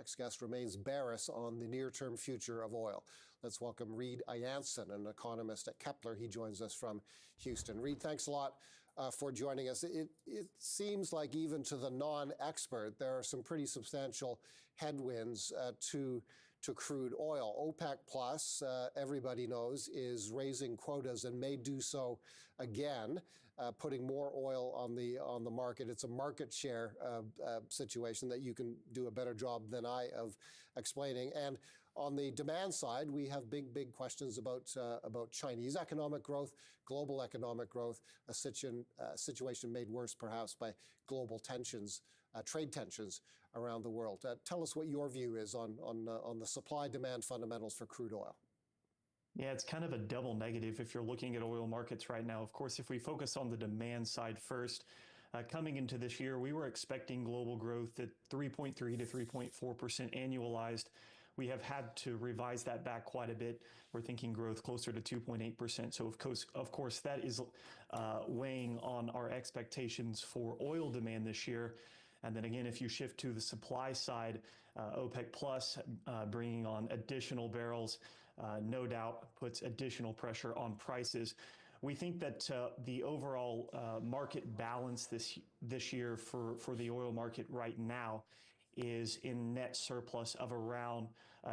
next guest remains bearish on the near-term future of oil. Let's welcome Reid I'Anson, an economist at Kpler. He joins us from Houston. Reid, thanks a lot for joining us. It seems like even to the non-expert, there are some pretty substantial headwinds to crude oil. OPEC Plus, everybody knows, is raising quotas and may do so again, putting more oil on the market. It's a market share situation that you can do a better job than I of explaining. And on the demand side, we have big questions about Chinese economic growth, global economic growth, a situation made worse perhaps by global tensions, trade tensions around the world. Tell us what your view is on the supply-demand fundamentals for crude oil. Yeah, it's kind of a double negative if you're looking at oil markets right now. Of course, if we focus on the demand side first, coming into this year, we were expecting global growth at 3.3 to 3.4% annualized. We have had to revise that back quite a bit. We're thinking growth closer to 2.8%. So of course, that is weighing on our expectations for oil demand this year. And then again, if you shift to the supply side, OPEC Plus bringing on additional barrels, no doubt puts additional pressure on prices. We think that the overall market balance this year for the oil market right now is in net surplus of around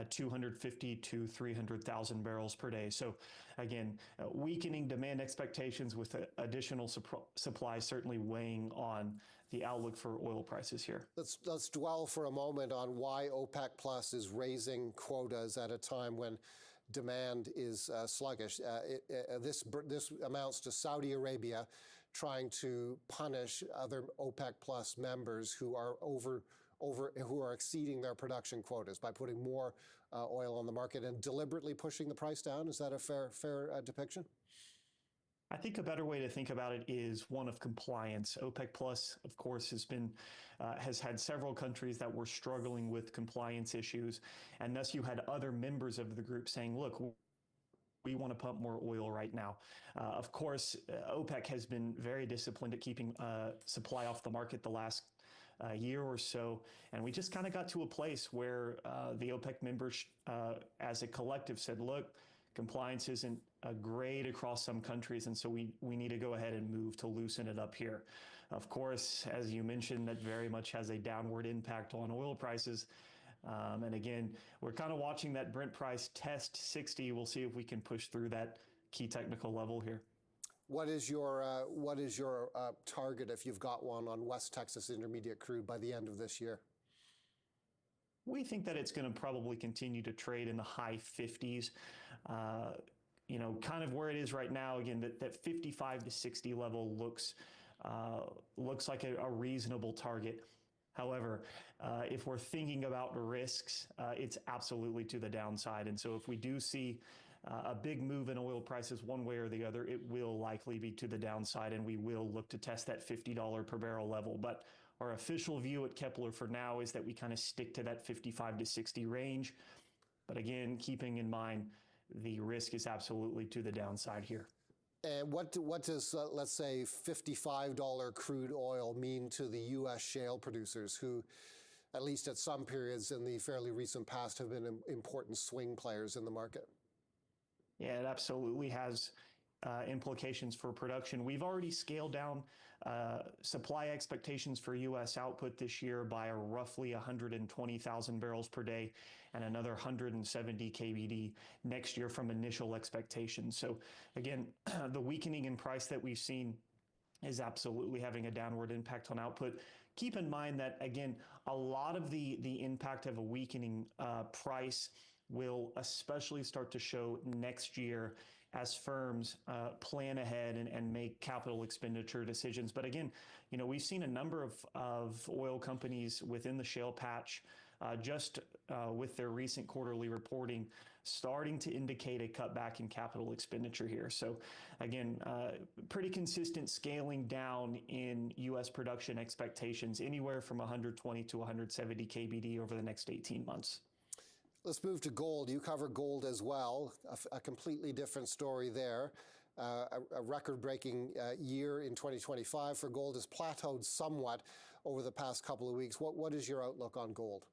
250 to 300,000 barrels per day. So again, weakening demand expectations with additional supply certainly weighing on the outlook for oil prices here. Let's dwell for a moment on why OPEC Plus is raising quotas at a time when demand is sluggish. This amounts to Saudi Arabia trying to punish other OPEC Plus members who are who are exceeding their production quotas by putting more oil on the market and deliberately pushing the price down. Is that a fair depiction? I think a better way to think about it is one of compliance. OPEC Plus, of course, has had several countries that were struggling with compliance issues, and thus you had other members of the group saying, look, we want to pump more oil right now. Of course, OPEC has been very disciplined at keeping supply off the market the last year or so, and we just kind of got to a place where the OPEC members, as a collective, said, look, compliance isn't great across some countries, and so we need to go ahead and move to loosen it up here. Of course, as you mentioned, that very much has a downward impact on oil prices. And again, we're kind of watching that Brent price test 60. We'll see if we can push through that key technical level here. What is your target, if you've got one, on West Texas Intermediate crude by the end of this year? We think that it's going to probably continue to trade in the high 50s. Kind of where it is right now. Again, that 55 to 60 level looks like a reasonable target. However, if we're thinking about risks, it's absolutely to the downside. And so if we do see a big move in oil prices one way or the other, it will likely be to the downside, and we will look to test that $50 per barrel level. But our official view at Kpler for now is that we kind of stick to that 55 to 60 range. But again, keeping in mind, the risk is absolutely to the downside here. And what does, let's say, $55 crude oil mean to the U.S. shale producers who, at least at some periods in the fairly recent past, have been important swing players in the market? Yeah, it absolutely has implications for production. We've already scaled down supply expectations for U.S. output this year by roughly 120,000 barrels per day and another 170 KBD next year from initial expectations. So again, the weakening in price that we've seen is absolutely having a downward impact on output. Keep in mind that, again, a lot of the impact of a weakening price will especially start to show next year as firms plan ahead and make capital expenditure decisions. But again, we've seen a number of oil companies within the shale patch just with their recent quarterly reporting starting to indicate a cutback in capital expenditure here. So again, pretty consistent scaling down in U.S. production expectations, anywhere from 120 to 170 KBD over the next 18 months. Let's move to gold. You cover gold as well, a completely different story there. A record-breaking year in 2025 for gold has plateaued somewhat over the past couple of weeks. What is your outlook on gold?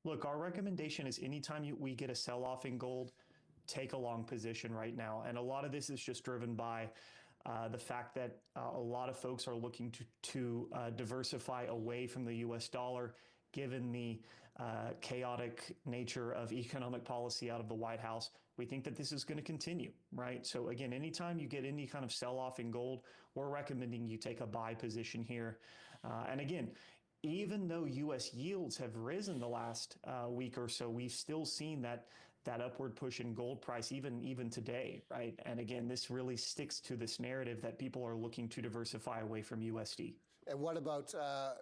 Look, our recommendation is anytime we get a sell-off in gold, take a long position right now. And a lot of this is just driven by the fact that a lot of folks are looking to diversify away from the U.S. dollar, given the chaotic nature of economic policy out of the White House. We think that this is going to continue, right? So again, anytime you get any kind of sell-off in gold, we're recommending you take a buy position here. And again, even though U.S. yields have risen the last week or so, we've still seen that upward push in gold price even today, right? And again, this really sticks to this narrative that people are looking to diversify away from USD. And what about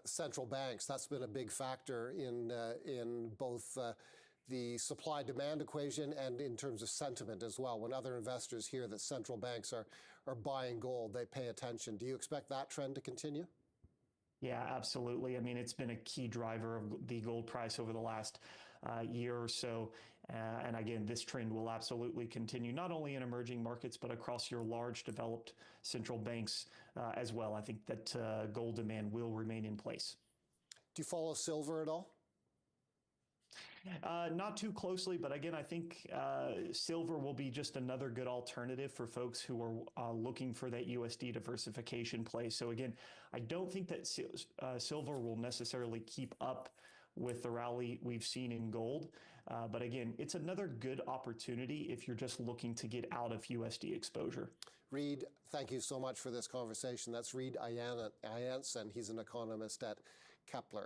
central banks? That's been a big factor in both the supply-demand equation and in terms of sentiment as well. When other investors hear that central banks are buying gold, they pay attention. Do you expect that trend to continue? Yeah, absolutely. I mean, it's been a key driver of the gold price over the last year or so. And again, this trend will absolutely continue, not only in emerging markets, but across your large developed central banks as well. I think that gold demand will remain in place. Do you follow silver at all? Not too closely, but again, I think silver will be just another good alternative for folks who are looking for that USD diversification play. So again, I don't think that silver will necessarily keep up with the rally we've seen in gold. But again, it's another good opportunity if you're just looking to get out of USD exposure. Reid, thank you so much for this conversation. That's Reid I'Anson. He's an economist at Kpler.